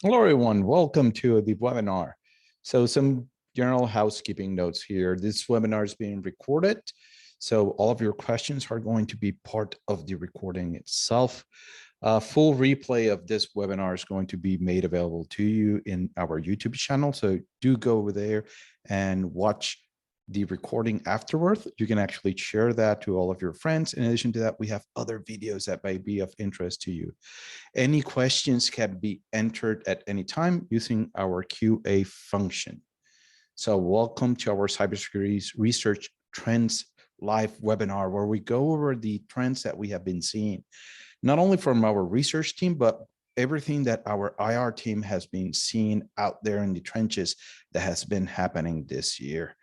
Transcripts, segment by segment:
Hello, everyone. Welcome to the webinar. So some general housekeeping notes here. This webinar is being recorded. So all of your questions are going to be part of the recording itself. A full replay of this webinar is going to be made available to you in our YouTube channel. So do go over there and watch the recording afterwards. You can actually share that to all of your friends. In addition to that, we have other videos that might be of interest to you. Any questions can be entered at any time using our QA function. So welcome to our Cybersecurity Research Trends live webinar, where we go over the trends that we have been seeing, not only from our research team, but everything that our IR team has been seeing out there in the trenches that has been happening this year.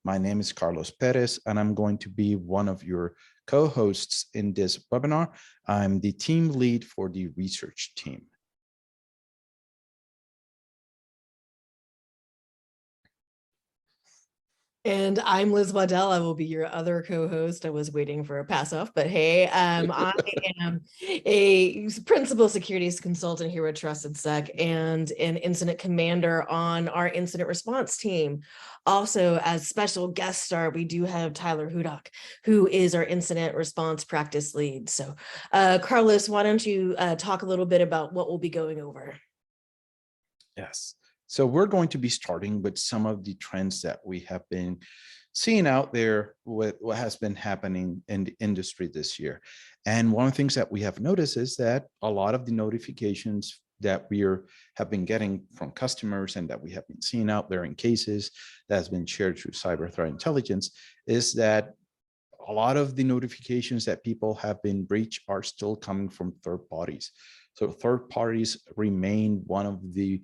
My name is Carlos Perez, and I'm going to be one of your co-hosts in this webinar. I'm the team lead for the research team. And I'm Liz Waddell. I will be your other co-host. I was waiting for a pass off, but hey, I am a principal securities consultant here at Trusted Sec and an incident commander on our incident response team. Also, as special guest star, we do have Tyler Hudak, who is our incident response practice lead. So, Carlos, why don't you talk a little bit about what we'll be going over? Yes. So we're going to be starting with some of the trends that we have been seeing out there with what has been happening in the industry this year. And one of the things that we have noticed is that a lot of the notifications that have been getting from customers and that we have been seeing out there in cases that has been shared through cyber threat intelligence is that a lot of the notifications that people have been breached are still coming from third parties. So third parties remain one of the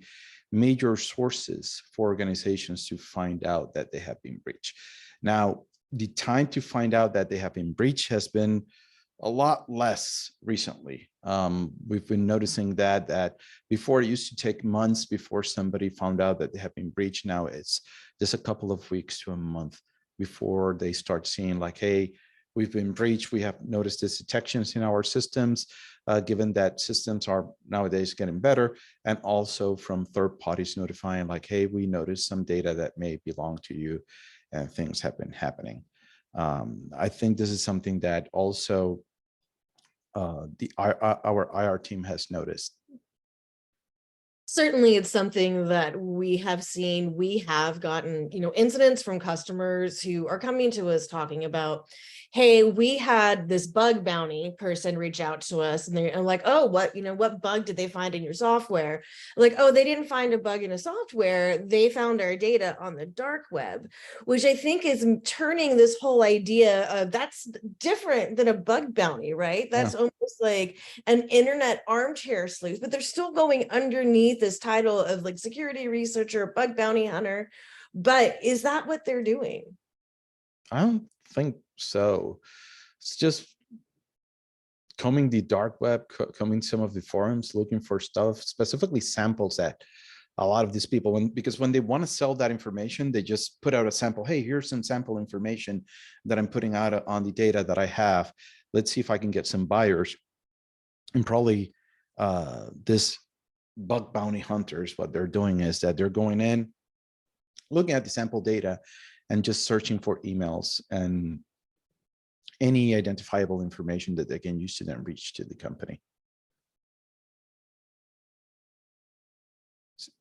major sources for organizations to find out that they have been breached. Now, the time to find out that they have been breached has been a lot less recently. We've been noticing that before it used to take months before somebody found out that they have been breached. Now it's just a couple of weeks to a month before they start seeing like, hey, we've been breached. We have noticed these detections in our systems, given that systems are nowadays getting better, and also from third parties notifying like, hey, we noticed some data that may belong to you and things have been happening. I think this is something that also our IR team has noticed. Certainly, it's something that we have seen. We have gotten, incidents from customers who are coming to us talking about, hey, we had this bug bounty person reach out to us, and they're like, oh, what bug did they find in your software? Like, oh, they didn't find a bug in a software. They found our data on the dark web, which I think is turning this whole idea of that's different than a bug bounty, right? That's almost like an internet armchair sleuth, but they're still going underneath this title of like security researcher, bug bounty hunter. But is that what they're doing? I don't think so. It's just combing the dark web, combing some of the forums, looking for stuff, specifically samples that a lot of these people, because when they want to sell that information, they just put out a sample. Hey, here's some sample information that I'm putting out on the data that I have. Let's see if I can get some buyers. And probably this bug bounty hunters, what they're doing is that they're going in, looking at the sample data and just searching for emails and any identifiable information that they can use to then reach to the company.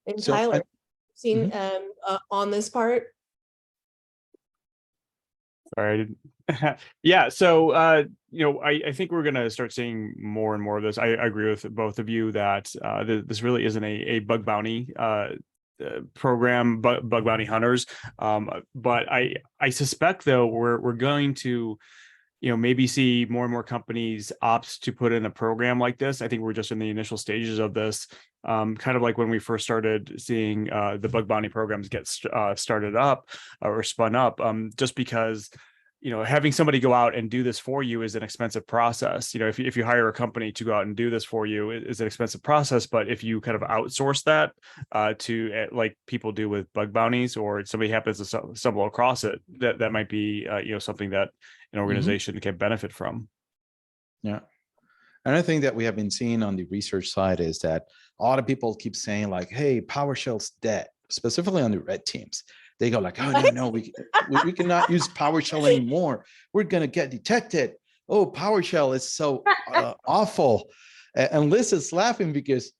And so, Tyler, seen on this part? Sorry. Yeah. So, I think we're going to start seeing more and more of this. I agree with both of you that this really isn't a bug bounty program, bug bounty hunters. But I suspect, though, we're going to maybe see more and more companies opt to put in a program like this. I think we're just in the initial stages of this, kind of like when we first started seeing the bug bounty programs get started up or spun up, just because having somebody go out and do this for you is an expensive process. If you hire a company to go out and do this for you, it is an expensive process. But if you kind of outsource that to like people do with bug bounties, or somebody happens to stumble across it, that might be something that an organization can benefit from. Yeah. Another thing that we have been seeing on the research side is that a lot of people keep saying like, hey, PowerShell's dead, specifically on the red teams. They go like, oh, no, we cannot use PowerShell anymore. We're going to get detected. Oh, PowerShell is so awful. And Liz is laughing because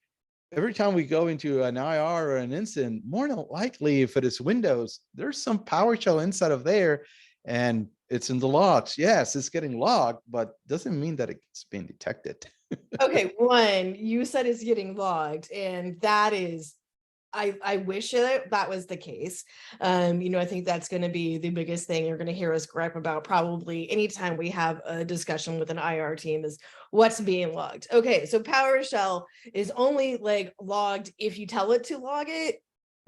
every time we go into an IR or an incident, more than likely, if it is Windows, there's some PowerShell inside of there, and it's in the logs. Yes, it's getting logged, but doesn't mean that it's being detected. Okay, one, you said it's getting logged, and that is, I wish that was the case. I think that's going to be the biggest thing you're going to hear us gripe about probably anytime we have a discussion with an IR team is what's being logged. Okay, so PowerShell is only like logged if you tell it to log it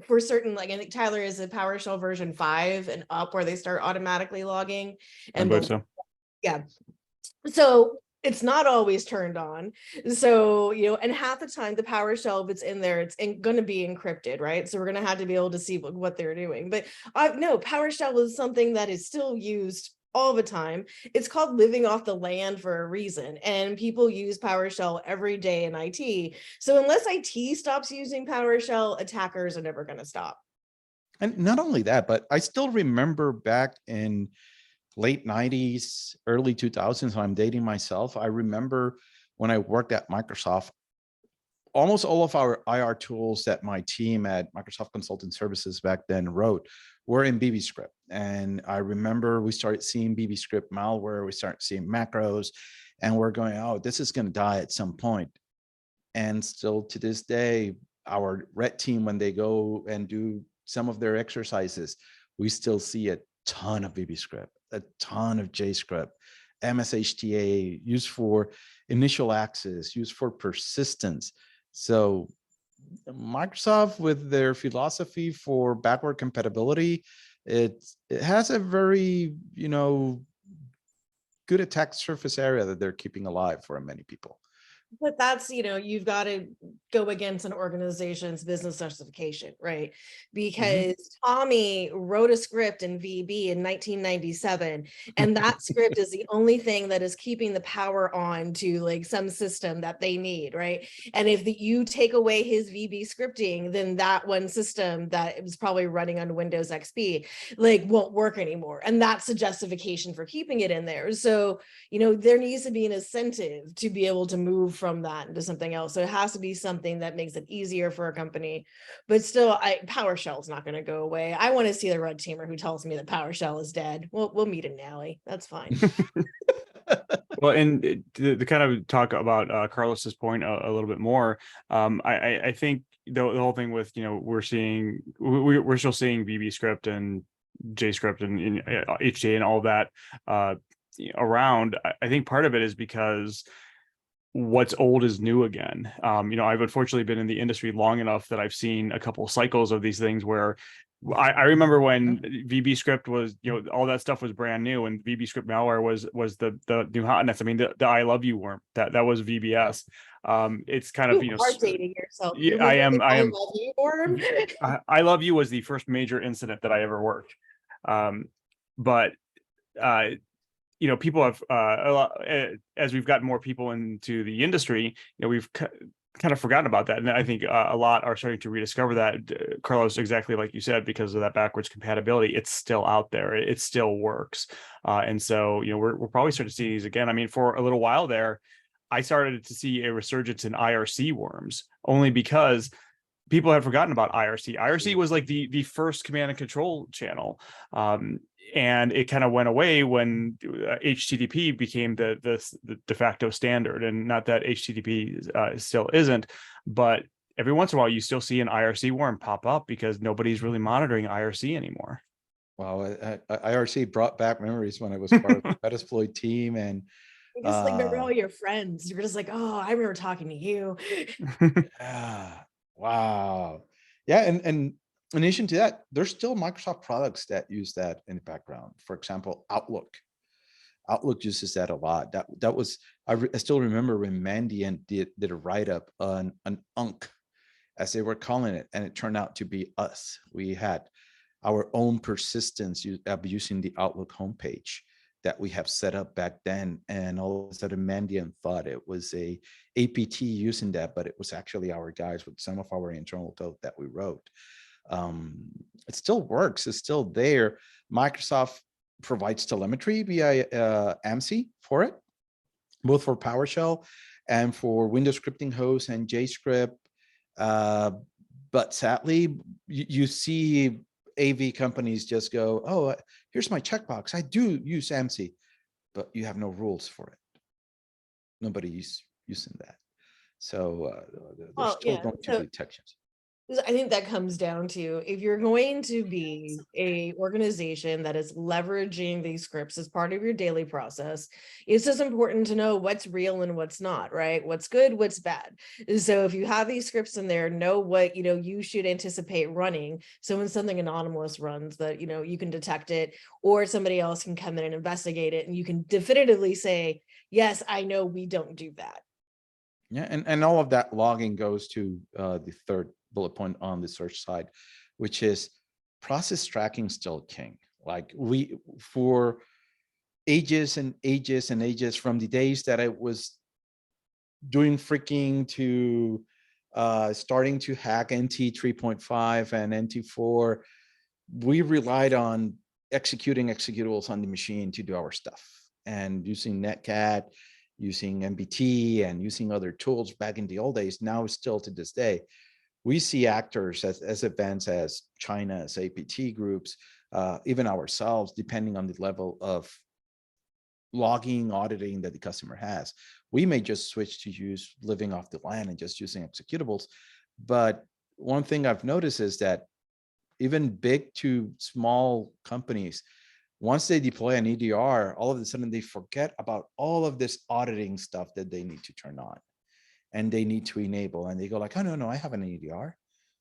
for certain, like I think Tyler is a PowerShell version 5 and up where they start automatically logging. I believe so. Yeah. So it's not always turned on. So, and half the time the PowerShell, if it's in there, it's going to be encrypted, right? So we're going to have to be able to see what they're doing. But no, PowerShell is something that is still used all the time. It's called living off the land for a reason. And people use PowerShell every day in IT. So unless IT stops using PowerShell, attackers are never going to stop. And not only that, but I still remember back in late 90s, early 2000s, I'm dating myself. I remember when I worked at Microsoft, almost all of our IR tools that my team at Microsoft Consulting Services back then wrote were in BBScript. And I remember we started seeing BBScript malware, we started seeing macros, and we're going, oh, this is going to die at some point. And still to this day, our red team, when they go and do some of their exercises, we still see a ton of BBScript, a ton of JScript, MSHTA, used for initial access, used for persistence. So Microsoft, with their philosophy for backward compatibility, it has a very, good attack surface area that they're keeping alive for many people. But that's, you've got to go against an organization's business justification, right? Because Tommy wrote a script in VB in 1997, and that script is the only thing that is keeping the power on to like some system that they need, right? And if you take away his VB scripting, then that one system that was probably running on Windows XP, like won't work anymore. And that's the justification for keeping it in there. So, there needs to be an incentive to be able to move from that into something else. So it has to be something that makes it easier for a company. But still, PowerShell is not going to go away. I want to see the red teamer who tells me that PowerShell is dead. We'll meet in Nally. That's fine. Well, and to kind of talk about Carlos's point a little bit more, I think the whole thing with, we're still seeing VBScript and JScript and HTA and all that around. I think part of it is because what's old is new again. I've unfortunately been in the industry long enough that I've seen a couple of cycles of these things where I remember when VBScript was, all that stuff was brand new, and VBScript malware was the new hotness. I mean, the I love you worm, that was VBS. It's kind of, you are dating yourself. Yeah, I am. I love you worm. I love you was the first major incident that I ever worked. But people have a lot, as we've gotten more people into the industry, we've kind of forgotten about that. And I think a lot are starting to rediscover that, Carlos, exactly like you said, because of that backwards compatibility. It's still out there. It still works. And so, we're probably starting to see these again. I mean, for a little while there, I started to see a resurgence in IRC worms, only because people had forgotten about IRC. IRC was like the first command and control channel. And it kind of went away when HTTP became the de facto standard. And not that HTTP still isn't, but every once in a while you still see an IRC worm pop up because nobody's really monitoring IRC anymore. Wow, IRC brought back memories when I was part of the Metasploit team, and You just like remember all your friends. You're just like, oh, I remember talking to you. yeah, wow, yeah, and in addition to that, there's still Microsoft products that use that in the background. For example, Outlook. Outlook uses that a lot. That was I still remember when Mandiant did a write up on an UNC, as they were calling it, and it turned out to be us. We had our own persistence using the Outlook homepage. that we have set up back then. And all of a sudden, Mandiant thought it was a APT using that, but it was actually our guys with some of our internal code that we wrote. It still works. It's still there. Microsoft provides telemetry via AMSI for it, both for PowerShell and for Windows scripting host and JScript. But sadly, you see AV companies just go, oh, here's my checkbox. I do use AMSI, but you have no rules for it. Nobody's using that. So there's Well, still yeah, going to so be detections. I think that comes down to, if you're going to be a organization that is leveraging these scripts as part of your daily process, it's just important to know what's real and what's not, right? What's good, what's bad. So if you have these scripts in there, know what, you should anticipate running. So when something anomalous runs, that, you can detect it, or somebody else can come in and investigate it, and you can definitively say, yes, I know we don't do that. Yeah, and all of that logging goes to the third bullet point on the search side, which is process tracking still king. Like for ages and ages and ages, from the days that I was doing freaking to starting to hack NT 3.5 and NT 4, we relied on executing executables on the machine to do our stuff, and using Netcat, using MBT, and using other tools back in the old days. Now, still to this day, we see actors as advanced as China's APT groups, even ourselves, depending on the level of logging, auditing that the customer has. We may just switch to use living off the land and just using executables. But one thing I've noticed is that even big to small companies, once they deploy an EDR, all of a sudden they forget about all of this auditing stuff that they need to turn on and they need to enable. And they go like, oh, no, I have an EDR.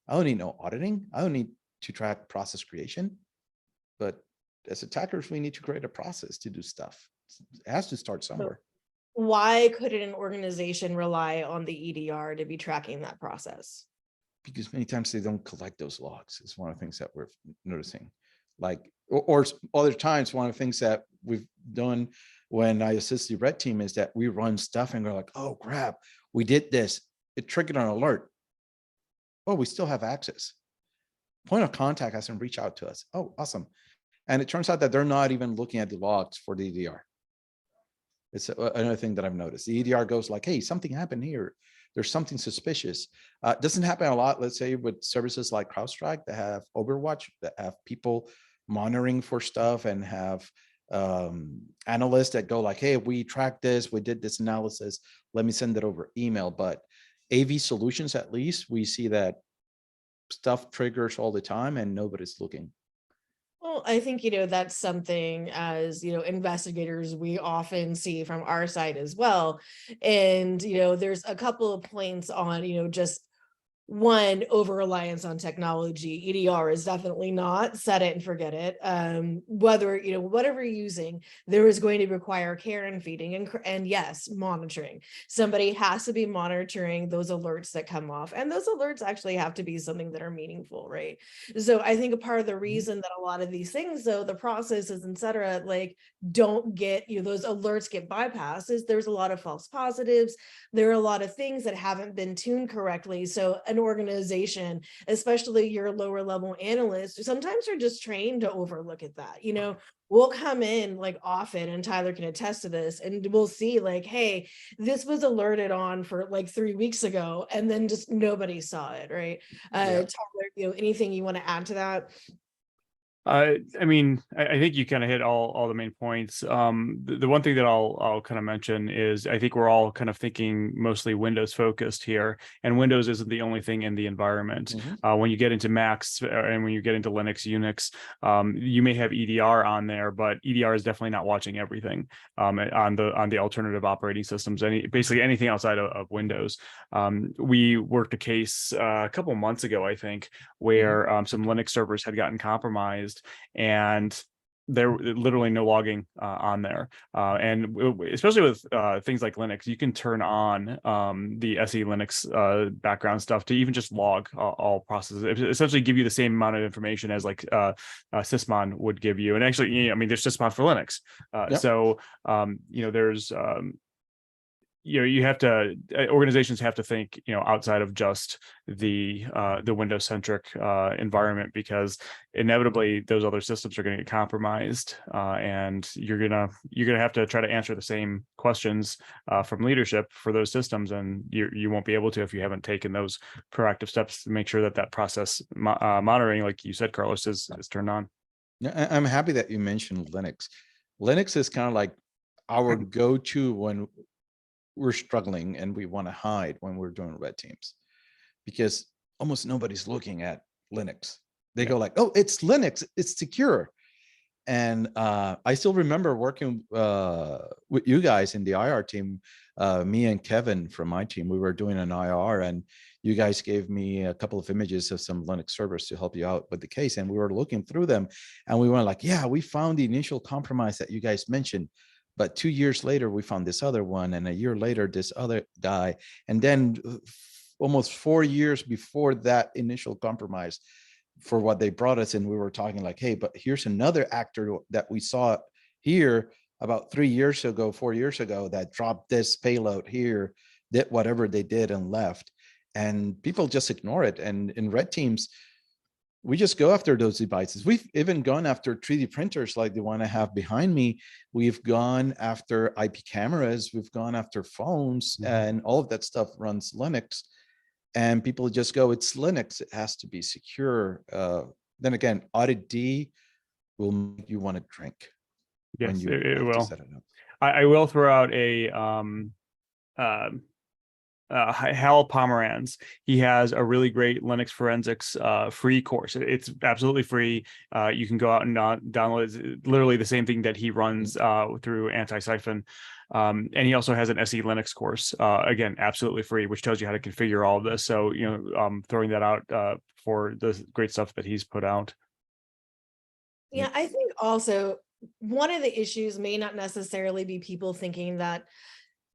I don't need no auditing. I don't need to track process creation. But as attackers, we need to create a process to do stuff. It has to start somewhere. Why couldn't an organization rely on the EDR to be tracking that process? Because many times they don't collect those logs. It's one of the things that we're noticing. Like, or other times, one of the things that we've done when I assist the red team is that we run stuff and we're like, oh crap, we did this. It triggered an alert. Oh, we still have access. Point of contact hasn't reached out to us. Oh, awesome. And it turns out that they're not even looking at the logs for the EDR. It's another thing that I've noticed. The EDR goes like, hey, something happened here. There's something suspicious. Doesn't happen a lot, let's say, with services like CrowdStrike that have Overwatch, that have people monitoring for stuff and have analysts that go like, hey, we tracked this, we did this analysis, let me send it over email. But AV solutions, at least, we see that stuff triggers all the time and nobody's looking. Well, I think, that's something, as, investigators, we often see from our side as well. And, there's a couple of points on, just one, over reliance on technology. EDR is definitely not set it and forget it. Whether, whatever you're using, there is going to require care and feeding and yes, monitoring. Somebody has to be monitoring those alerts that come off, and those alerts actually have to be something that are meaningful, right? So I think a part of the reason that a lot of these things, though, the processes, etc., like don't get, those alerts get bypassed, is there's a lot of false positives. There are a lot of things that haven't been tuned correctly. So an organization, especially your lower level analysts, sometimes are just trained to overlook at that. We'll come in like often, and Tyler can attest to this, and we'll see like, hey, this was alerted on for like 3 weeks ago, and then just nobody saw it, right? Yeah. Tyler, anything you want to add to that? I think you kind of hit all the main points. The one thing that I'll kind of mention is I think we're all kind of thinking mostly Windows focused here, and Windows isn't the only thing in the environment. When you get into Macs and when you get into Linux, Unix, you may have EDR on there, but EDR is definitely not watching everything on the alternative operating systems. Basically anything outside of Windows. We worked a case a couple months ago, I think, where some Linux servers had gotten compromised, and there literally no logging on there, and especially with things like Linux, you can turn on the SE Linux background stuff to even just log all processes. It essentially give you the same amount of information as like Sysmon would give you. And actually, I mean, there's Sysmon for Linux, Yep. so there's you have to organizations have to think outside of just the Windows centric environment, because inevitably those other systems are going to get compromised, and you're gonna have to try to answer the same questions from leadership for those systems, and you won't be able to if you haven't taken those proactive steps to make sure that process monitoring, like you said, Carlos, is turned on. Yeah, I'm happy that you mentioned Linux. Linux is kind of like our go-to when we're struggling and we want to hide when we're doing red teams, because almost nobody's looking at Linux. They go like, oh, it's Linux, it's secure. And I still remember working with you guys in the IR team, me and Kevin from my team. We were doing an IR, and you guys gave me a couple of images of some Linux servers to help you out with the case. And we were looking through them, and we were like, yeah, we found the initial compromise that you guys mentioned. But 2 years later, we found this other one, and a year later, this other guy. And then almost 4 years before that initial compromise, for what they brought us in, we were talking like, hey, but here's another actor that we saw here about 3 years ago, 4 years ago, that dropped this payload here, did whatever they did and left. And people just ignore it. And in red teams, we just go after those devices. We've even gone after 3D printers like the one I have behind me. We've gone after IP cameras. We've gone after phones, and all of that stuff runs Linux. And people just go, it's Linux, it has to be secure. Then again, Audit D will make you want to drink. Yes, when you it have to will. set it up. I will throw out a Hal Pomeranz. He has a really great Linux forensics free course. It's absolutely free. You can go out and download it. It's literally the same thing that he runs through Anti-Siphon. And he also has an SE Linux course, again, absolutely free, which tells you how to configure all of this. So, throwing that out for the great stuff that he's put out. Yeah, I think also one of the issues may not necessarily be people thinking that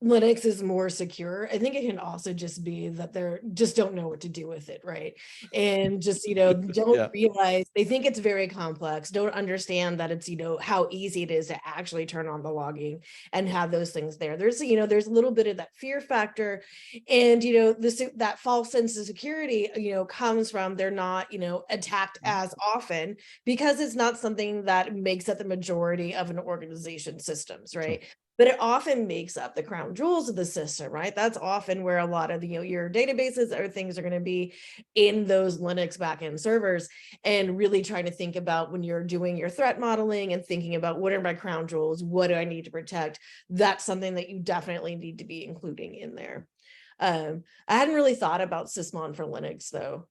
Linux is more secure. I think it can also just be that they're just don't know what to do with it, right? And just, don't realize, they think it's very complex, don't understand that it's, how easy it is to actually turn on the logging and have those things there. There's, there's a little bit of that fear factor, and, that false sense of security, comes from they're not, attacked as often because it's not something that makes up the majority of an organization's systems, right? Sure. But it often makes up the crown jewels of the system, right? That's often where a lot of your databases or things are going to be in those Linux backend servers, and really trying to think about when you're doing your threat modeling and thinking about what are my crown jewels, what do I need to protect? That's something that you definitely need to be including in there. I hadn't really thought about Sysmon for Linux though.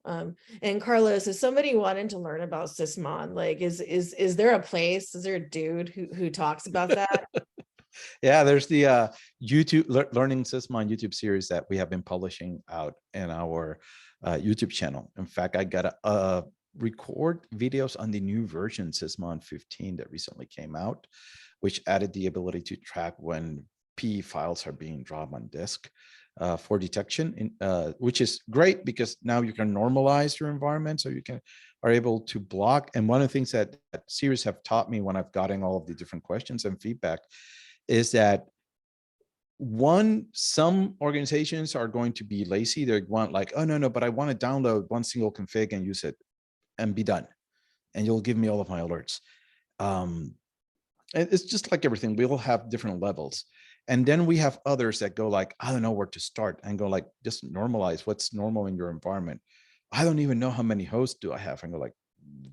And Carlos, if somebody wanted to learn about Sysmon, like is there a place, is there a dude who talks about that? Yeah, there's the YouTube Learning Sysmon YouTube series that we have been publishing out in our YouTube channel. In fact, I got a record videos on the new version Sysmon 15 that recently came out, which added the ability to track when PE files are being dropped on disk for detection, which is great because now you can normalize your environment, so you are able to block. And one of the things that series have taught me when I've gotten all of the different questions and feedback is that some organizations are going to be lazy. They want like, oh, no, but I want to download one single config and use it and be done. And you'll give me all of my alerts. It's just like everything. We all have different levels. And then we have others that go like, I don't know where to start, and go like, just normalize what's normal in your environment. I don't even know how many hosts do I have. And go like,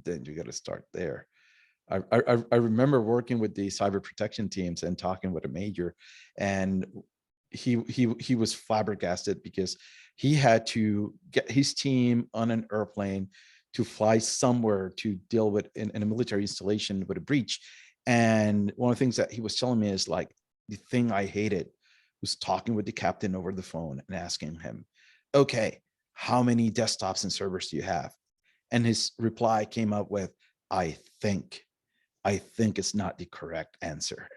then you got to start there. I remember working with the cyber protection teams and talking with a major, and he was flabbergasted because he had to get his team on an airplane to fly somewhere to deal with in a military installation with a breach. And one of the things that he was telling me is like, the thing I hated was talking with the captain over the phone and asking him, okay, how many desktops and servers do you have? And his reply came up with, I think. I think is not the correct answer.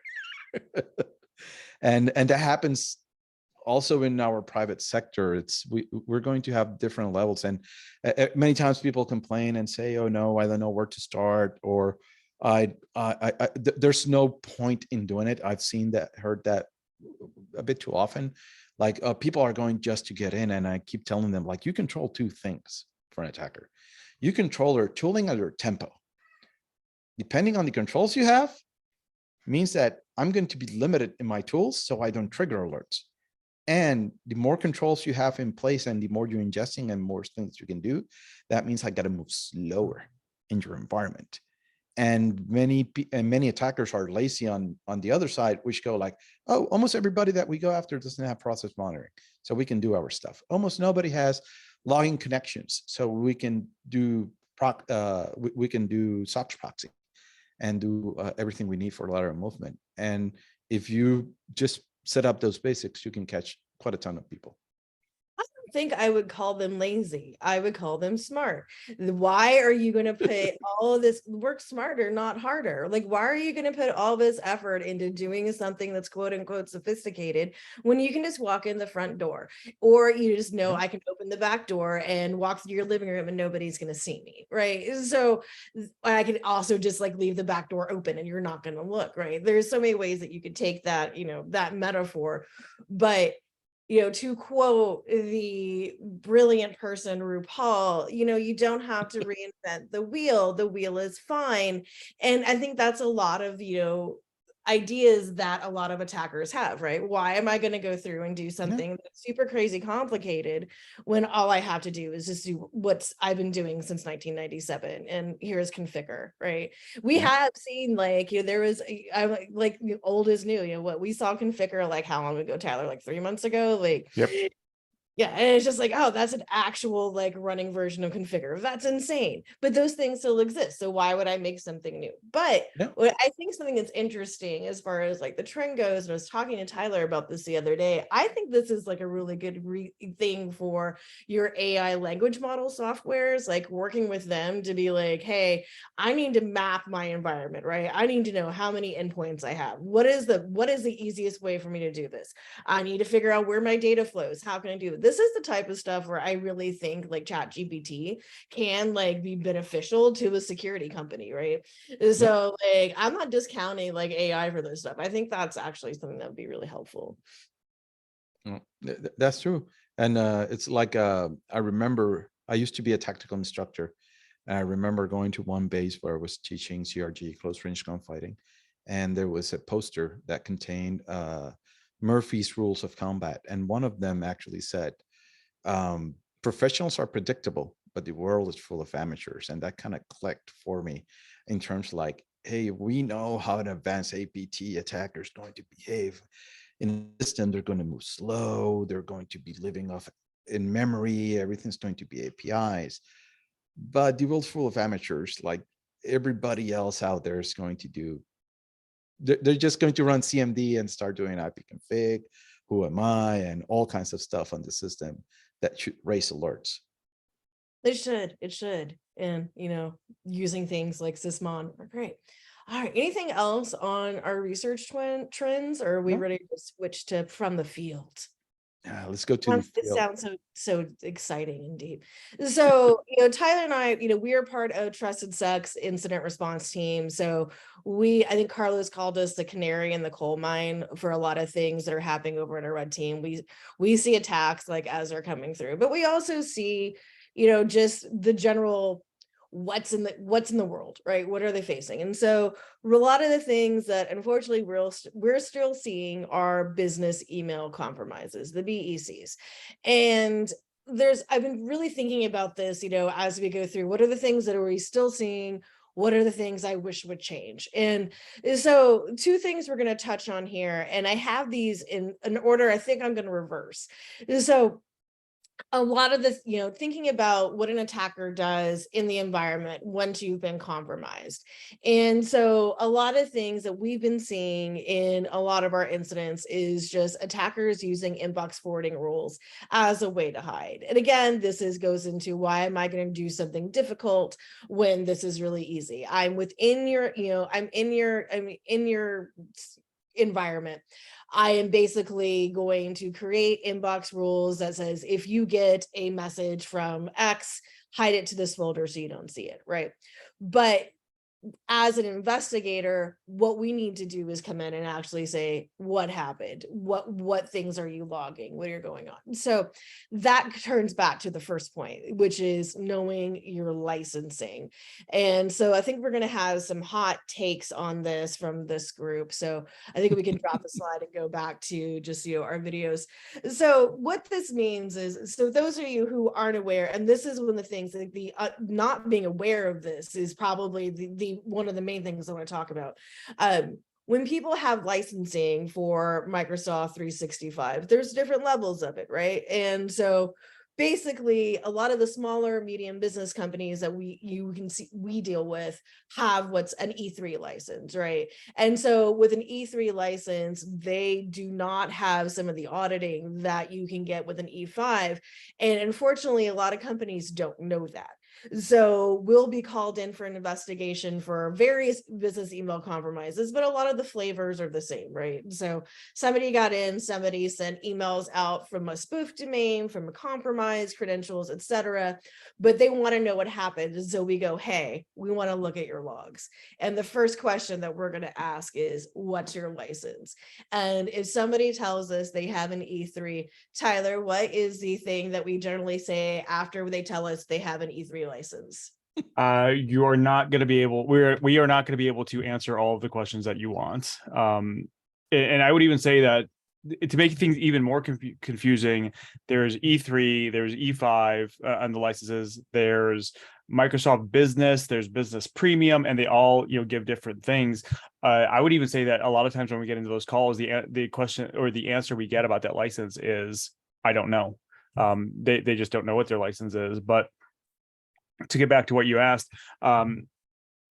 And that happens also in our private sector. We're going to have different levels, and many times people complain and say, oh no, I don't know where to start, or there's no point in doing it. I've heard that a bit too often. Like people are going just to get in, and I keep telling them, like, you control two things for an attacker. You control their tooling and their tempo. Depending on the controls you have, means that I'm going to be limited in my tools so I don't trigger alerts. And the more controls you have in place and the more you're ingesting and more things you can do, that means I got to move slower in your environment. And many attackers are lazy on the other side, which go like, oh, almost everybody that we go after doesn't have process monitoring, so we can do our stuff. Almost nobody has logging connections, so we can do SOC proxy and do everything we need for lateral movement. And if you just set up those basics, you can catch quite a ton of people. I don't think I would call them lazy. I would call them smart. Why are you going to put all of this work smarter, not harder? Like, why are you going to put all this effort into doing something that's quote unquote sophisticated when you can just walk in the front door, or you just know I can open the back door and walk through your living room and nobody's going to see me, right? So I can also just like leave the back door open and you're not going to look, right? There's so many ways that you could take that, that metaphor, but to quote the brilliant person, RuPaul, you don't have to reinvent the wheel is fine. And I think that's a lot of, ideas that a lot of attackers have, right? Why am I going to go through and do something that's super crazy complicated when all I have to do is just do what I've been doing since 1997, and here's configure, right? We have seen there was like old is new, what we saw configure like how long ago, Tyler? Like 3 months ago, Yep. Yeah, and it's just like, oh, that's an actual like running version of configure. That's insane. But those things still exist. So why would I make something new? But what I think something that's interesting as far as like the trend goes, and I was talking to Tyler about this the other day, I think this is like a really good thing for your AI language model softwares, like working with them to be like, hey, I need to map my environment, right? I need to know how many endpoints I have. What is the easiest way for me to do this? I need to figure out where my data flows. How can I do it? This is the type of stuff where I really think like ChatGPT can like be beneficial to a security company, right? So like, I'm not discounting like AI for this stuff. I think that's actually something that would be really helpful. That's true. And it's like, I remember I used to be a tactical instructor. And I remember going to one base where I was teaching CRG, close range gunfighting. And there was a poster that contained Murphy's Rules of Combat. And one of them actually said, professionals are predictable, but the world is full of amateurs. And that kind of clicked for me in terms like, hey, we know how an advanced APT attacker is going to behave. In the system, they're going to move slow. They're going to be living off in memory. Everything's going to be APIs. But the world's full of amateurs. Like everybody else out there is going to do, they're just going to run CMD and start doing ipconfig, who am I, and all kinds of stuff on the system that should raise alerts. It should. And, using things like Sysmon are great. All right. Anything else on our research trends, or are we ready to switch to from the field? Let's go to the field. It sounds so exciting indeed. So, Tyler and I, we are part of Trusted Sec's incident response team. So I think Carlos called us the canary in the coal mine for a lot of things that are happening over at our red team. We see attacks like as they're coming through, but we also see, just the general what's in the world, right? What are they facing? And so a lot of the things that unfortunately we're still seeing are business email compromises, the BECs. And I've been really thinking about this, as we go through, what are the things that are we still seeing? What are the things I wish would change? And so 2 things we're going to touch on here, and I have these in an order I think I'm going to reverse. So a lot of this, thinking about what an attacker does in the environment once you've been compromised. And so a lot of things that we've been seeing in a lot of our incidents is just attackers using inbox forwarding rules as a way to hide. And again, goes into, why am I going to do something difficult when this is really easy? I'm in your environment. I am basically going to create inbox rules that says, if you get a message from X, hide it to this folder so you don't see it, right? But as an investigator, what we need to do is come in and actually say, what happened? What things are you logging? What are going on? So that turns back to the first point, which is knowing your licensing. And so I think we're going to have some hot takes on this from this group. So I think we can drop the slide and go back to just, our videos. So what this means is, so those of you who aren't aware, and this is one of the things that the not being aware of this is probably the one of the main things I want to talk about. When people have licensing for Microsoft 365, there's different levels of it, right? And so basically a lot of the smaller medium business companies that we deal with have what's an E3 license, right? And so with an E3 license, they do not have some of the auditing that you can get with an E5. And unfortunately, a lot of companies don't know that. So we'll be called in for an investigation for various business email compromises, but a lot of the flavors are the same, right? So somebody sent emails out from a spoof domain, from a compromised credentials, etc. But they want to know what happened. So we go, hey, we want to look at your logs. And the first question that we're going to ask is, what's your license? And if somebody tells us they have an E3, Tyler, what is the thing that we generally say after they tell us they have an E3 license? You are not going to be able, we are not going to be able to answer all of the questions that you want. And I would even say that to make things even more confusing, there's E3, there's E5 on the licenses, there's Microsoft Business, there's Business Premium, and they all give different things. I would even say that a lot of times when we get into those calls, the question or the answer we get about that license is, I don't know. They just don't know what their license is. But to get back to what you asked,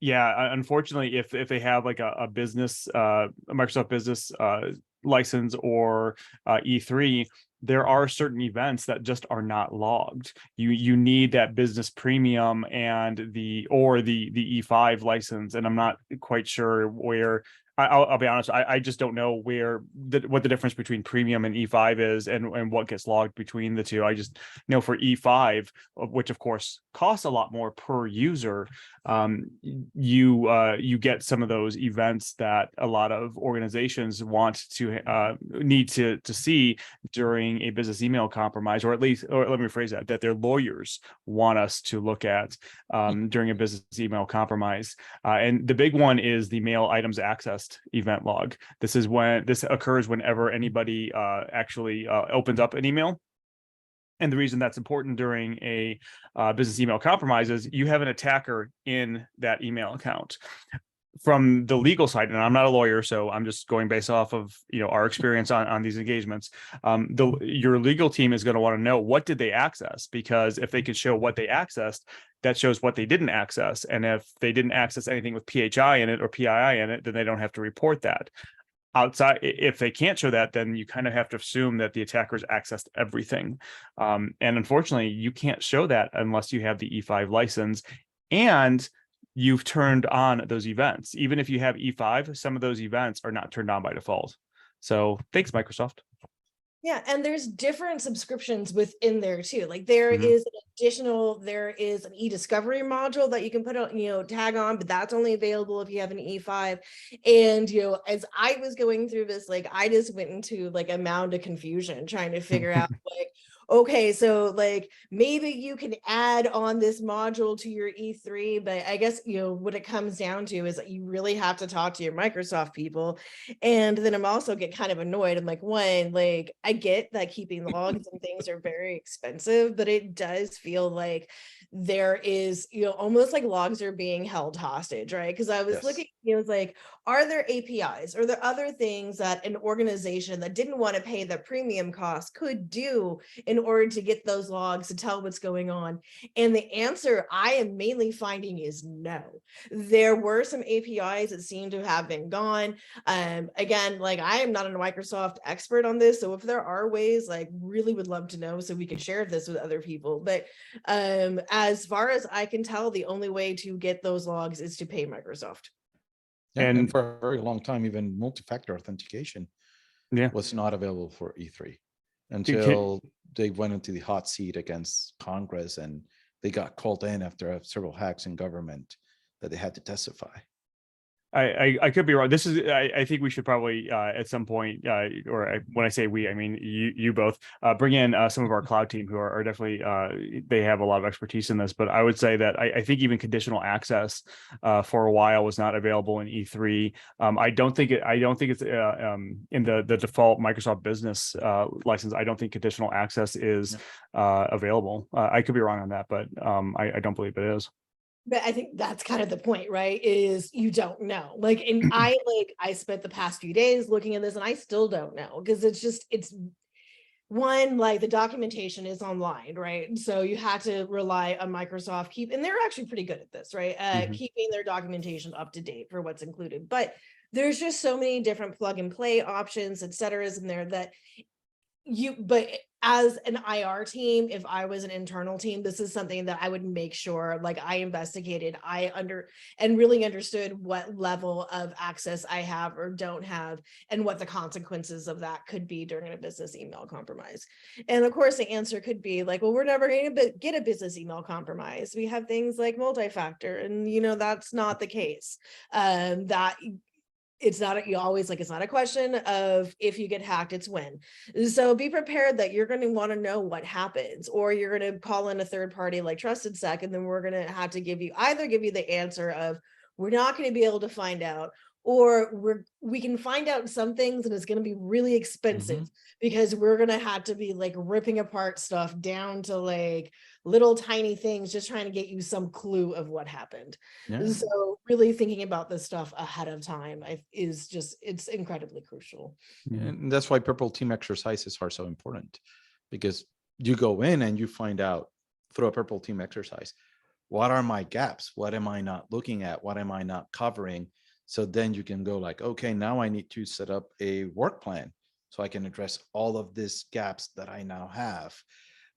yeah, unfortunately, if they have like a business, a Microsoft Business license or E3, there are certain events that just are not logged. You need that Business Premium and the E5 license, and I'm not quite sure where. I'll be honest, I just don't know what the difference between Premium and E5 is and what gets logged between the two. I just know for E5, which of course costs a lot more per user, you get some of those events that a lot of organizations need to see during a business email compromise, or let me rephrase that their lawyers want us to look at during a business email compromise. And the big one is the mail items accessed event log. This occurs whenever anybody actually opens up an email. And the reason that's important during a business email compromise is you have an attacker in that email account. From the legal side, and I'm not a lawyer, so I'm just going based off of our experience on these engagements. Your legal team is going to want to know, what did they access? Because if they can show what they accessed, that shows what they didn't access. And if they didn't access anything with PHI in it or PII in it, then they don't have to report that. Outside, if they can't show that, then you kind of have to assume that the attackers accessed everything. And unfortunately, you can't show that unless you have the E5 license and you've turned on those events. Even if you have E5, some of those events are not turned on by default. So thanks, Microsoft. Yeah, and there's different subscriptions within there too. Like there is an e-discovery module that you can put on, tag on, but that's only available if you have an E5. And, as I was going through this, like I just went into like a mound of confusion trying to figure out like, okay, so like maybe you can add on this module to your E3, but I guess, what it comes down to is that you really have to talk to your Microsoft people. And then I'm also get kind of annoyed. I'm like, one, like I get that keeping logs and things are very expensive, but it does feel like there is, almost like logs are being held hostage, right? Because I was looking, it was like, are there APIs? Are there other things that an organization that didn't want to pay the premium cost could do in in order to get those logs to tell what's going on? And the answer I am mainly finding is no. There were some APIs that seem to have been gone. Again, like I am not a Microsoft expert on this, so if there are ways, like really would love to know so we can share this with other people. But as far as I can tell, the only way to get those logs is to pay Microsoft. Yeah, and And- for a very long time, even multi-factor authentication Yeah. was not available for E3 can- until they went into the hot seat against Congress and they got called in after several hacks in government that they had to testify. I could be wrong. This is, I think we should probably at some point, when I say we, I mean you both, bring in some of our cloud team who are definitely, they have a lot of expertise in this. But I would say that I think even conditional access for a while was not available in E3. I don't think it's in the default Microsoft Business license. I don't think conditional access is available. I could be wrong on that, but I don't believe it is. But I think that's kind of the point, right? Is you don't know. Like, and I spent the past few days looking at this and I still don't know, because it's one, like the documentation is online, right? So you have to rely on Microsoft and they're actually pretty good at this, right? Keeping their documentation up to date for what's included. But there's just so many different plug and play options, et cetera, in there that but as an IR team, if I was an internal team, this is something that I would make sure, like I investigated, and really understood what level of access I have or don't have, and what the consequences of that could be during a business email compromise. And of course, the answer could be like, well, we're never going to get a business email compromise. We have things like multi-factor, and that's not the case. That it's not it's not a question of if you get hacked, it's when. So be prepared that you're going to want to know what happens, or you're going to call in a third party like Trusted Sec, and then we're going to have to give you the answer of we're not going to be able to find out, or we can find out some things and it's going to be really expensive because we're going to have to be like ripping apart stuff down to like little tiny things, just trying to get you some clue of what happened. Yeah. So really thinking about this stuff ahead of time it's incredibly crucial. And that's why purple team exercises are so important, because you go in and you find out through a purple team exercise, what are my gaps? What am I not looking at? What am I not covering? So then you can go like, okay, now I need to set up a work plan so I can address all of these gaps that I now have.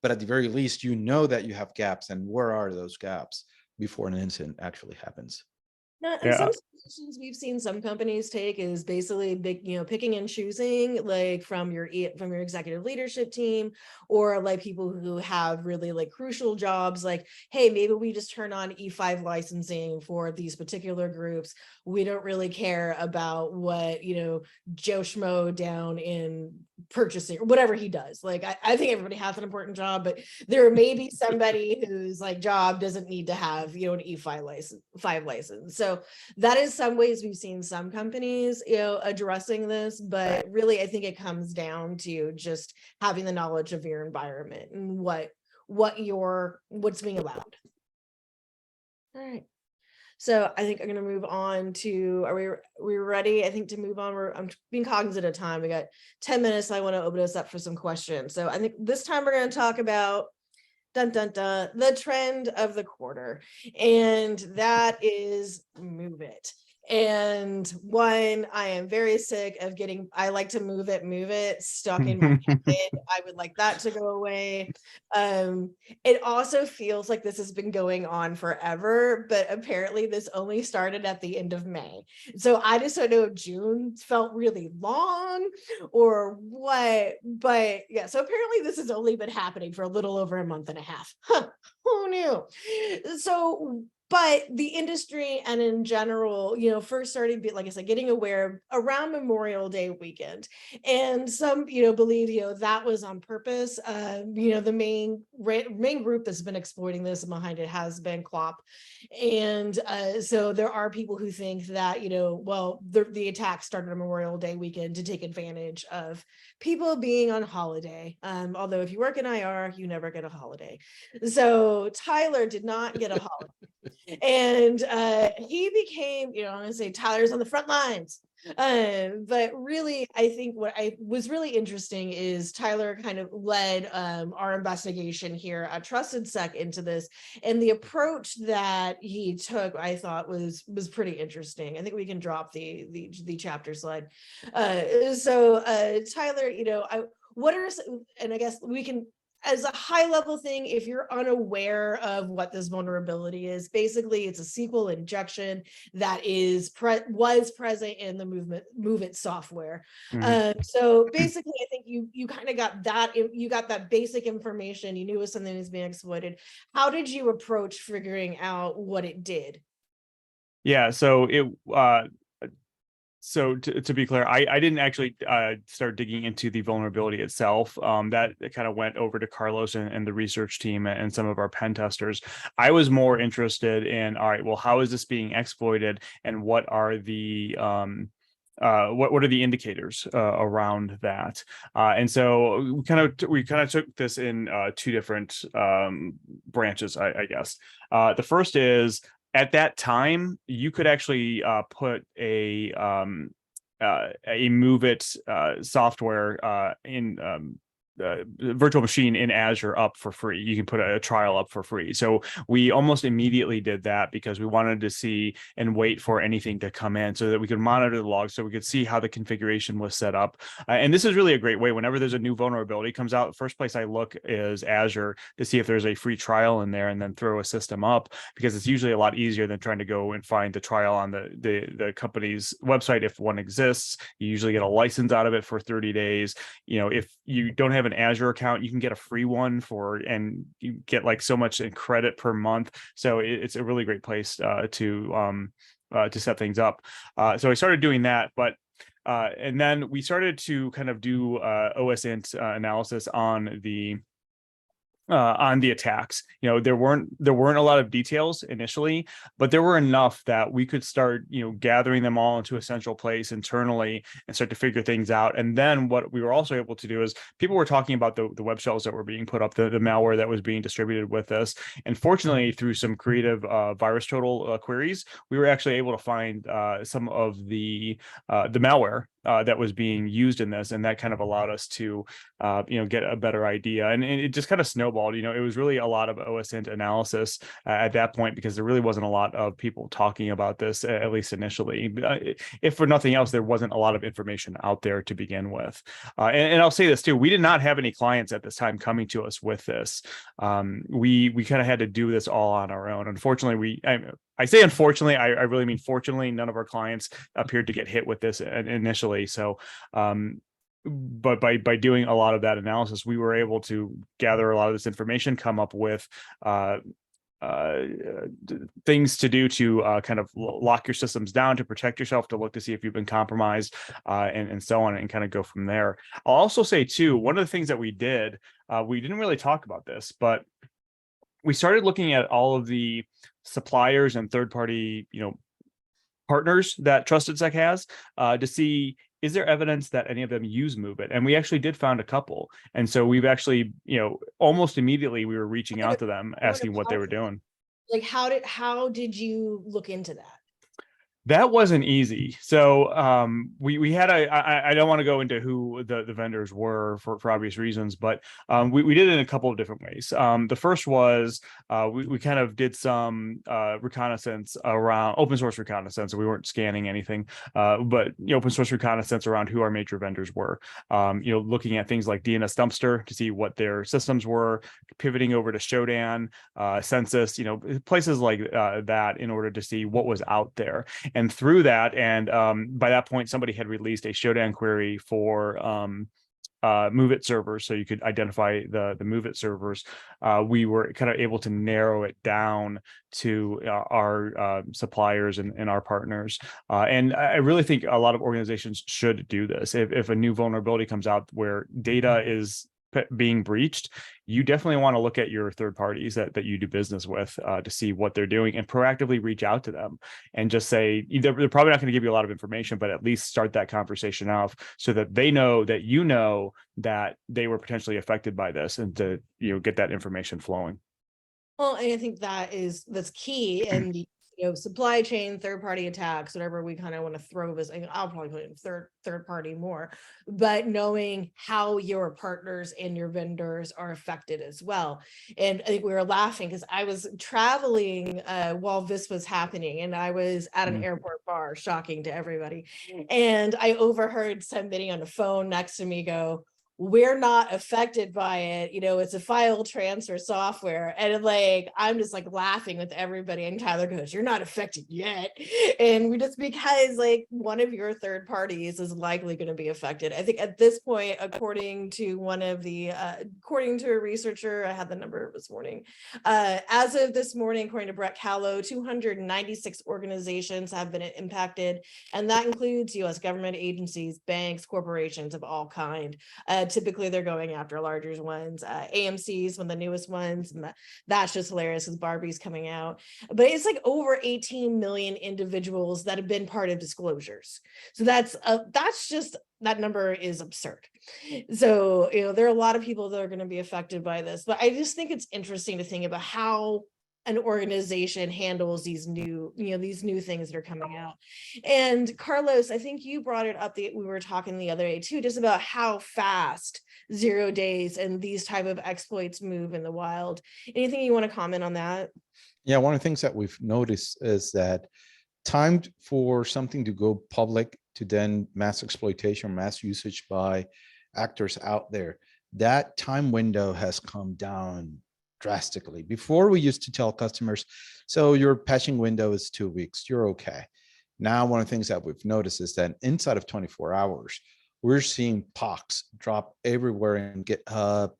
But at the very least, you know that you have gaps, and where are those gaps before an incident actually happens. And some solutions we've seen some companies take is basically picking and choosing, like from your executive leadership team, or like people who have really like crucial jobs, like, hey, maybe we just turn on E5 licensing for these particular groups. We don't really care about what Joe Schmo down in purchasing or whatever he does. Like I think everybody has an important job, but there may be somebody whose like job doesn't need to have an E5 license. So that is some ways we've seen some companies addressing this, but really I think it comes down to just having the knowledge of your environment and what's being allowed. All right. So I think I'm going to move on to, are we ready? I think to move on, I'm being cognizant of time. We got 10 minutes. I want to open us up for some questions. So I think this time we're going to talk about the trend of the quarter, and that is Move It. And one, I am very sick of I like to move it stuck in my head. I would like that to go away. It also feels like this has been going on forever, but apparently this only started at the end of May. So I just don't know if June felt really long or what, but yeah, so apparently this has only been happening for a little over a month and a half. Huh, who knew? So but the industry and in general, first started, like I said, getting aware around Memorial Day weekend. And some, believe, that was on purpose. The main group that's been exploiting this and behind it has been CLOP. And so there are people who think that, the attack started on Memorial Day weekend to take advantage of people being on holiday. Although if you work in IR, you never get a holiday. So Tyler did not get a holiday. And he became, I'm going to say Tyler's on the front lines. But really, I think what I was really interesting is Tyler kind of led our investigation here at Trusted Sec into this, and the approach that he took, I thought was pretty interesting. I think we can drop the chapter slide. Tyler, what are and I guess we can, as a high level thing, if you're unaware of what this vulnerability is, basically it's a SQL injection that was present in the Move It software. So basically, I think you kind of got that, you got that basic information. You knew it was something that was being exploited. How did you approach figuring out what it did? Yeah, so to be clear, I didn't actually start digging into the vulnerability itself. That kind of went over to Carlos and the research team and some of our pen testers. I was more interested in, all right, well, how is this being exploited, and what are the what are the indicators around that? And so we kind of took this in two different branches, I guess. The first is, at that time, you could actually put a Move It software in virtual machine in Azure up for free. You can put a trial up for free. So we almost immediately did that because we wanted to see and wait for anything to come in so that we could monitor the logs, so we could see how the configuration was set up. And this is really a great way. Whenever there's a new vulnerability comes out, the first place I look is Azure to see if there's a free trial in there, and then throw a system up, because it's usually a lot easier than trying to go and find the trial on the company's website. If one exists, you usually get a license out of it for 30 days. If you don't have an Azure account, you can get a free one and you get like so much in credit per month. So it's a really great place to set things up. So I started doing that, and then we started to kind of do OSINT analysis on the attacks. There weren't a lot of details initially, but there were enough that we could start, gathering them all into a central place internally and start to figure things out. And then what we were also able to do is, people were talking about the web shells that were being put up, the malware that was being distributed with this. And fortunately, through some creative VirusTotal queries, we were actually able to find some of the malware that was being used in this, and that kind of allowed us to get a better idea. And it just kind of snowballed. It was really a lot of OSINT analysis at that point, because there really wasn't a lot of people talking about this, at least initially. If for nothing else, there wasn't a lot of information out there to begin with. And I'll say this too: we did not have any clients at this time coming to us with this. We kind of had to do this all on our own. Unfortunately, I say unfortunately, I really mean fortunately, none of our clients appeared to get hit with this initially. So, but by doing a lot of that analysis, we were able to gather a lot of this information, come up with things to do to kind of lock your systems down, to protect yourself, to look to see if you've been compromised, and so on, and kind of go from there. I'll also say too, one of the things that we did, we didn't really talk about this, but we started looking at all of the suppliers and third-party, partners that Trusted Sec has, to see, is there evidence that any of them use Move It? And we actually did find a couple. And so we've actually, almost immediately we were reaching out to them, asking what they were doing. Like, how did you look into that? That wasn't easy. So we had I don't want to go into who the vendors were for obvious reasons, but we did it in a couple of different ways. The first was we kind of did some reconnaissance around open source reconnaissance. So we weren't scanning anything, but open source reconnaissance around who our major vendors were. Looking at things like DNS Dumpster to see what their systems were, pivoting over to Shodan, Census, places like that, in order to see what was out there. And through that, and by that point, somebody had released a Shodan query for Move It servers, so you could identify the Move It servers. We were kind of able to narrow it down to our suppliers and our partners. And I really think a lot of organizations should do this. If a new vulnerability comes out where data is being breached, you definitely want to look at your third parties that you do business with, to see what they're doing, and proactively reach out to them and just say, they're probably not going to give you a lot of information, but at least start that conversation off so that they know that that they were potentially affected by this, and to get that information flowing. Well, I think that's key. And supply chain, third-party attacks, whatever we kind of want to throw this. I'll probably put in third party more, but knowing how your partners and your vendors are affected as well. And I think we were laughing because I was traveling while this was happening, and I was at an airport bar, shocking to everybody. And I overheard somebody on the phone next to me go, "We're not affected by it. It's a file transfer software." And like, I'm just like laughing with everybody. And Tyler goes, "You're not affected yet." And we just, because like one of your third parties is likely going to be affected. I think at this point, according to according to a researcher, I had the number this morning. As of this morning, according to Brett Callow, 296 organizations have been impacted. And that includes US government agencies, banks, corporations of all kind. Typically they're going after larger ones. AMC's one of the newest ones, and that's just hilarious because Barbie's coming out. But it's like over 18 million individuals that have been part of disclosures. So that's just, that number is absurd. So there are a lot of people that are going to be affected by this, but I just think it's interesting to think about how an organization handles these new things that are coming out. And Carlos, I think you brought it up, we were talking the other day too, just about how fast 0 days and these type of exploits move in the wild. Anything you want to comment on that? Yeah, one of the things that we've noticed is that time for something to go public to then mass exploitation, mass usage by actors out there, that time window has come down drastically. Before, we used to tell customers, so your patching window is 2 weeks, you're okay. Now, one of the things that we've noticed is that inside of 24 hours, we're seeing POCs drop everywhere in GitHub,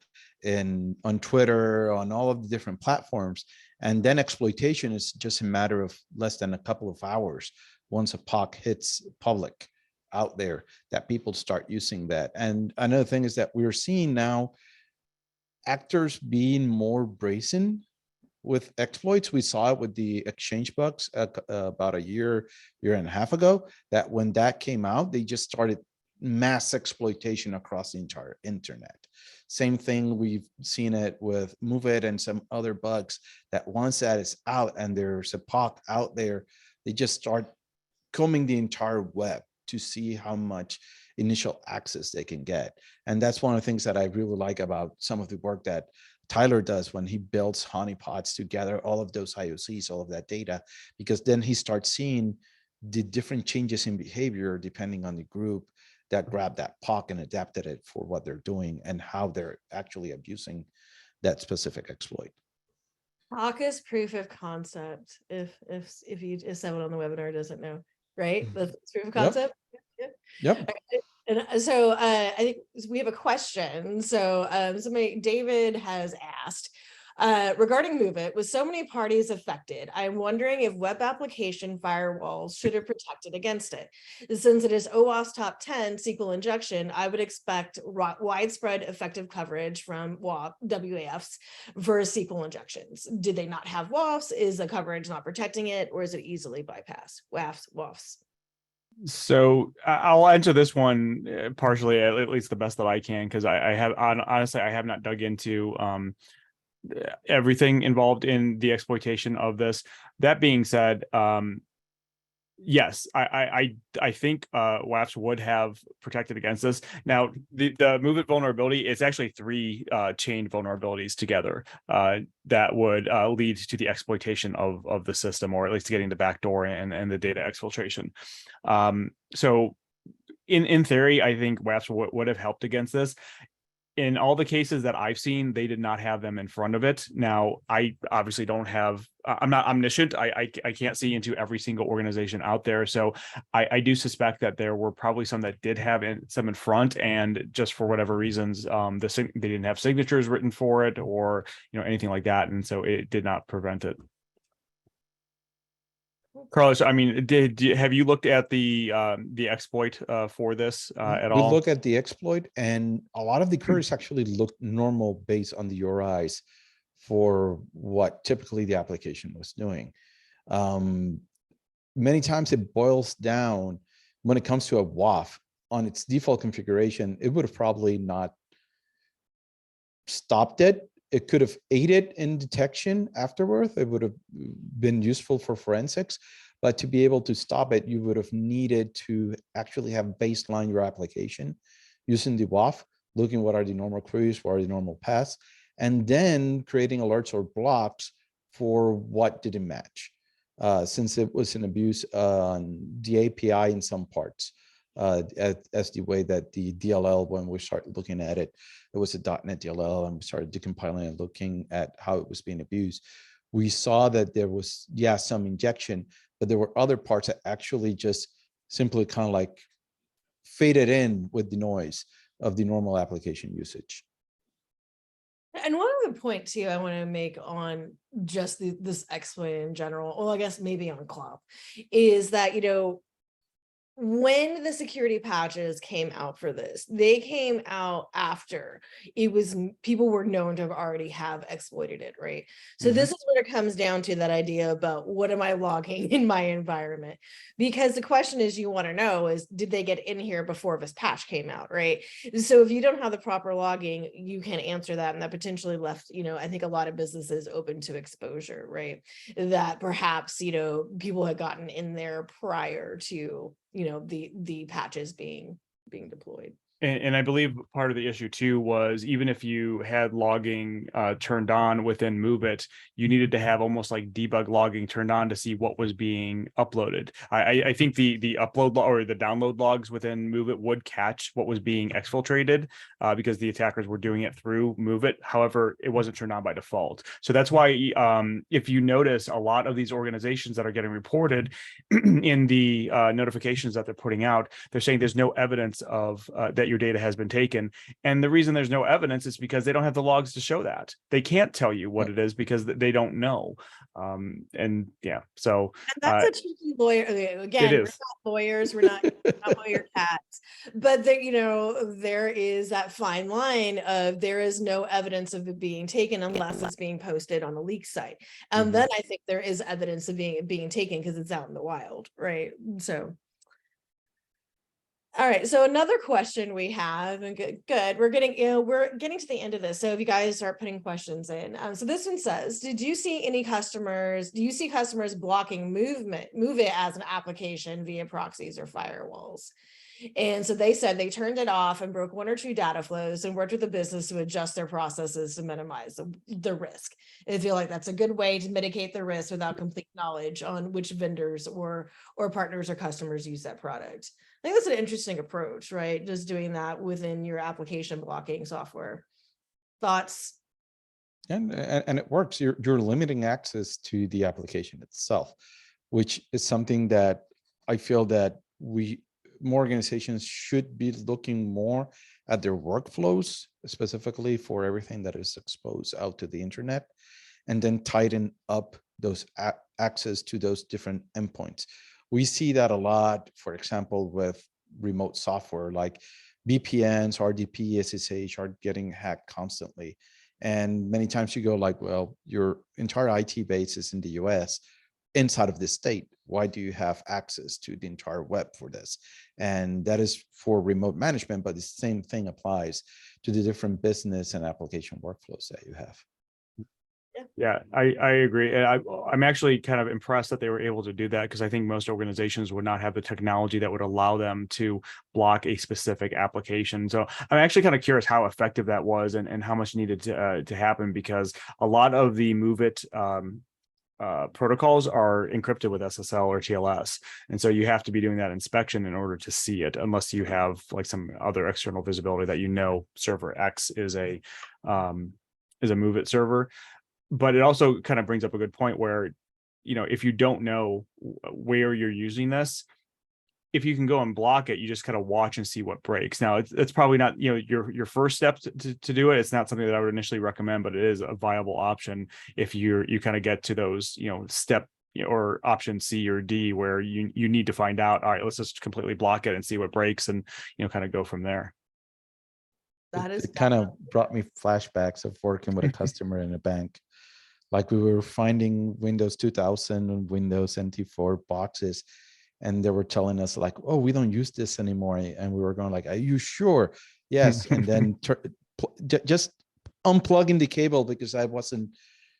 on Twitter, on all of the different platforms. And then exploitation is just a matter of less than a couple of hours once a POC hits public out there, that people start using that. And another thing is that we're seeing now actors being more brazen with exploits. We saw it with the exchange bugs about a year and a half ago, that when that came out, they just started mass exploitation across the entire internet. Same thing, we've seen it with MoveIt and some other bugs, that once that is out and there's a POC out there, they just start combing the entire web to see how much initial access they can get. And that's one of the things that I really like about some of the work that Tyler does when he builds honeypots to gather all of those IOCs, all of that data, because then he starts seeing the different changes in behavior depending on the group that grabbed that POC and adapted it for what they're doing and how they're actually abusing that specific exploit. POC is proof of concept. If someone on the webinar doesn't know, right? That's proof of concept. Yep. And so I think we have a question. So David has asked, regarding MoveIt, with so many parties affected, I'm wondering if web application firewalls should have protected against it. Since it is OAuth's top 10 SQL injection, I would expect widespread effective coverage from WAFs versus SQL injections. Did they not have WAFs? Is the coverage not protecting it, or is it easily bypassed? WAFs. So I'll answer this one partially, at least the best that I can, because honestly, I have not dug into everything involved in the exploitation of this. That being said, yes, I think WAFs would have protected against this. Now, the MoveIt vulnerability is actually 3 chained vulnerabilities together that would lead to the exploitation of the system, or at least getting the backdoor and the data exfiltration. So in theory, I think WAFs would have helped against this. In all the cases that I've seen, they did not have them in front of it. Now, I obviously don't have, I'm not omniscient. I can't see into every single organization out there. So I do suspect that there were probably some that did have some in front, and just for whatever reasons, they didn't have signatures written for it, or anything like that. And so it did not prevent it. Carlos, I mean, have you looked at the exploit for this at all? We look at the exploit, and a lot of the queries actually look normal based on the URIs for what typically the application was doing. Many times it boils down, when it comes to a WAF, on its default configuration, it would have probably not stopped it it could have aided in detection afterward. It would have been useful for forensics, but to be able to stop it, you would have needed to actually have baseline your application using the WAF, looking what are the normal queries, what are the normal paths, and then creating alerts or blocks for what didn't match. Since it was an abuse on the API in some parts, as the way that the DLL, when we started looking at it, it was a .NET DLL, and we started decompiling and looking at how it was being abused. We saw that there was, some injection, but there were other parts that actually just simply kind of like faded in with the noise of the normal application usage. And one other point too, I want to make on just this exploit in general, well, I guess maybe on cloud, is that, when the security patches came out for this, they came out after people were known to have already have exploited it, right? So this is where it comes down to that idea about what am I logging in my environment? Because the question is, you want to know is, did they get in here before this patch came out, right? So if you don't have the proper logging, you can answer that, and that potentially left, I think a lot of businesses open to exposure, right? That perhaps, people had gotten in there prior to the patches being deployed. And I believe part of the issue too was, even if you had logging turned on within MoveIt, you needed to have almost like debug logging turned on to see what was being uploaded. I think the upload or the download logs within MoveIt would catch what was being exfiltrated because the attackers were doing it through MoveIt. However, it wasn't turned on by default. So that's why if you notice, a lot of these organizations that are getting reported in the notifications that they're putting out, they're saying there's no evidence of that your data has been taken. And the reason there's no evidence is because they don't have the logs to show that. They can't tell you what it is because they don't know. So And that's a tricky lawyer. Again, we're not lawyers, we're not lawyer cats, but there is that fine line of there is no evidence of it being taken unless it's being posted on a leak site. And then I think there is evidence of being taken because it's out in the wild, right? So all right, so another question we have, and good. We're getting to the end of this. So if you guys start putting questions in, so this one says, do you see customers blocking move it as an application via proxies or firewalls? And so they said they turned it off and broke one or two data flows and worked with the business to adjust their processes to minimize the risk. They feel like that's a good way to mitigate the risk without complete knowledge on which vendors or partners or customers use that product. I think that's an interesting approach, right? Just doing that within your application blocking software. Thoughts? And it works. You're limiting access to the application itself, which is something that I feel that more organizations should be looking more at their workflows, specifically for everything that is exposed out to the internet, and then tighten up those access to those different endpoints. We see that a lot, for example, with remote software like VPNs, RDP, SSH are getting hacked constantly. And many times you go like, well, your entire IT base is in the US inside of this state. Why do you have access to the entire web for this? And that is for remote management, but the same thing applies to the different business and application workflows that you have. Yeah, I agree. And I'm actually kind of impressed that they were able to do that, because I think most organizations would not have the technology that would allow them to block a specific application. So I'm actually kind of curious how effective that was and how much needed to happen, because a lot of the MoveIt protocols are encrypted with SSL or TLS. And so you have to be doing that inspection in order to see it, unless you have like some other external visibility that server X is a MoveIt server. But it also kind of brings up a good point where, if you don't know where you're using this, if you can go and block it, you just kind of watch and see what breaks. Now, it's probably not, your first step to do it. It's not something that I would initially recommend, but it is a viable option if you kind of get to those, step or option C or D, where you need to find out, all right, let's just completely block it and see what breaks, and, kind of go from there. It kind of brought me flashbacks of working with a customer in a bank. Like, we were finding Windows 2000 and Windows NT4 boxes, and they were telling us like, oh, we don't use this anymore. And we were going like, are you sure? Yes. And then just unplugging the cable because I wasn't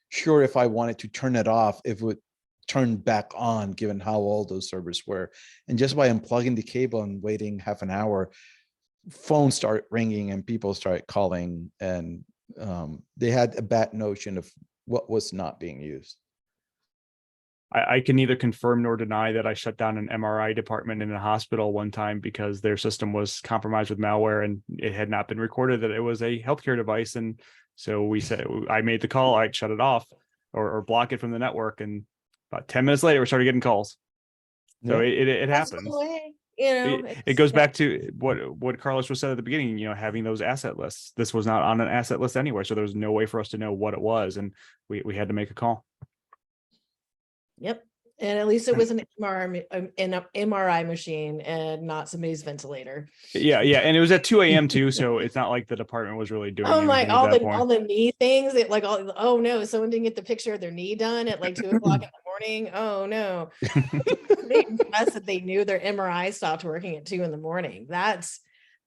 sure if I wanted to turn it off, if it would turn back on, given how old those servers were. And just by unplugging the cable and waiting half an hour, phones start ringing and people start calling, and they had a bad notion of what was not being used. I can neither confirm nor deny that I shut down an MRI department in a hospital one time because their system was compromised with malware and it had not been recorded that it was a healthcare device. And so we said, I made the call, I'd shut it off or block it from the network. And about 10 minutes later, we started getting calls. So it That's happens. the way, you know, It goes back to what Carlos was said at the beginning, you know, having those asset lists. This was not on an asset list anywhere. So there was no way for us to know what it was. And we had to make a call. Yep. And at least it was an MRI machine and not somebody's ventilator. Yeah. And it was at 2 a.m. too. So it's not like the department was really doing Oh my, anything at that point. all the knee things, oh no, someone didn't get the picture of their knee done at like 2 o'clock in the morning. Oh no. They impressed that they knew their MRI stopped working at 2 in the morning. That's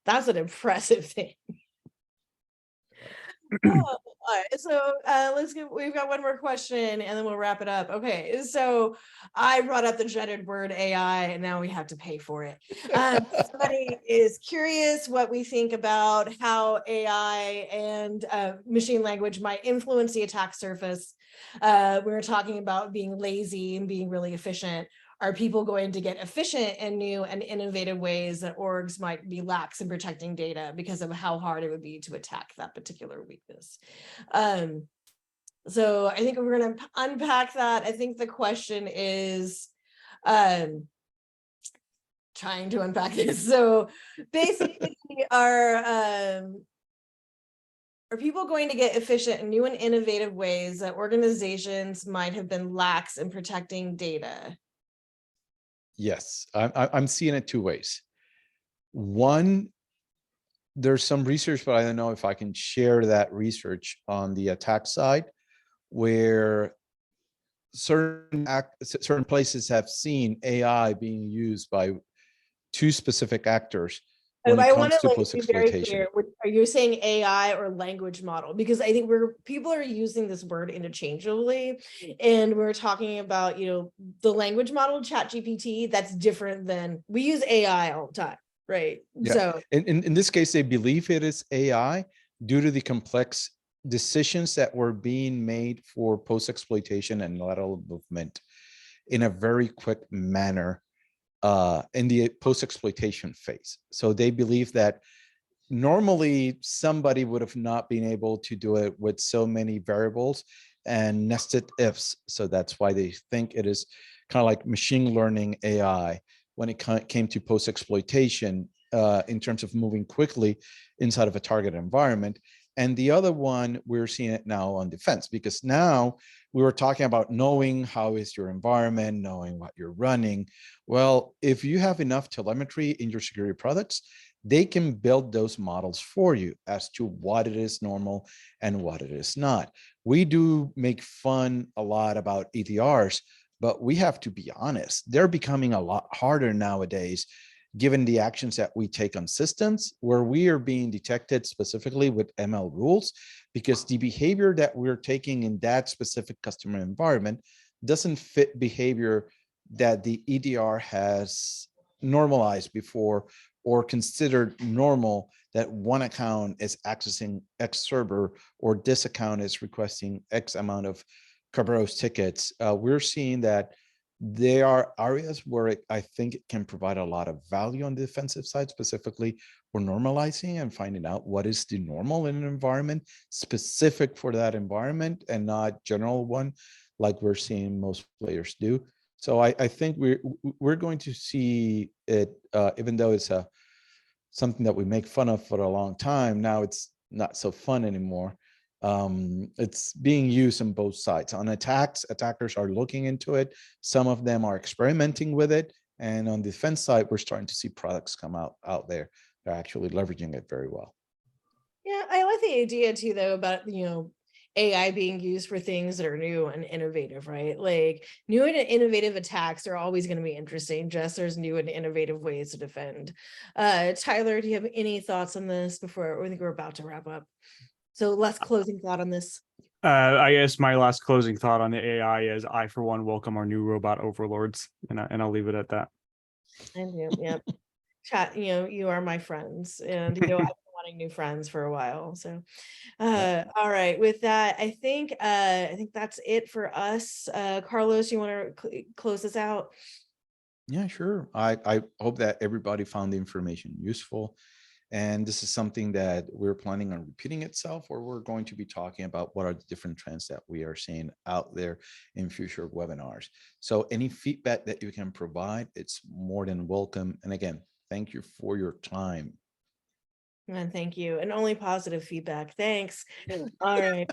an impressive thing. All right, so we've got one more question and then we'll wrap it up. Okay, so I brought up the dreaded word AI and now we have to pay for it. Somebody is curious what we think about how AI and machine language might influence the attack surface. We were talking about being lazy and being really efficient. Are people going to get efficient in new and innovative ways that orgs might be lax in protecting data because of how hard it would be to attack that particular weakness? So I think we're going to unpack that. I think the question is trying to unpack this. So basically, are people going to get efficient in new and innovative ways that organizations might have been lax in protecting data? Yes, I'm seeing it two ways. One, there's some research, but I don't know if I can share that research on the attack side, where certain places have seen AI being used by two specific actors when it comes to post-exploitation. Are you saying AI or language model? Because I think people are using this word interchangeably, and we're talking about, you know, the language model, ChatGPT, that's different than we use AI all the time, right? Yeah. So in this case, they believe it is AI due to the complex decisions that were being made for post-exploitation and lateral movement in a very quick manner in the post-exploitation phase. So they believe that normally somebody would have not been able to do it with so many variables and nested ifs. So that's why they think it is kind of like machine learning AI when it came to post-exploitation in terms of moving quickly inside of a target environment. And the other one, we're seeing it now on defense, because now we were talking about knowing how is your environment, knowing what you're running. Well, if you have enough telemetry in your security products, they can build those models for you as to what it is normal and what it is not. We do make fun a lot about EDRs, but we have to be honest, they're becoming a lot harder nowadays, given the actions that we take on systems where we are being detected specifically with ML rules, because the behavior that we're taking in that specific customer environment doesn't fit behavior that the EDR has normalized before or considered normal, that one account is accessing X server or this account is requesting X amount of Kerberos tickets. We're seeing that there are areas where I think it can provide a lot of value on the defensive side, specifically for normalizing and finding out what is the normal in an environment specific for that environment and not general one like we're seeing most players do. So I think we're going to see it, even though it's something that we make fun of for a long time, now it's not so fun anymore. It's being used on both sides. On attacks, attackers are looking into it. Some of them are experimenting with it. And on the defense side, we're starting to see products come out there. They're actually leveraging it very well. yeah, I like the idea too, though, about, you know, AI being used for things that are new and innovative, right? Like new and innovative attacks are always going to be interesting, just there's new and innovative ways to defend. Tyler, do you have any thoughts on this before I think we're about to wrap up? So last closing thought on this. I guess my last closing thought on the AI is I, for one, welcome our new robot overlords, and I'll leave it at that. And yep. Chat, you are my friends, and I've been wanting new friends for a while. So all right, with that, I think that's it for us. Carlos, you want to close this out? Yeah, sure. I hope that everybody found the information useful. And this is something that we're planning on repeating itself, or we're going to be talking about what are the different trends that we are seeing out there in future webinars. So any feedback that you can provide, it's more than welcome. And again, thank you for your time. And thank you. And only positive feedback. Thanks. All right.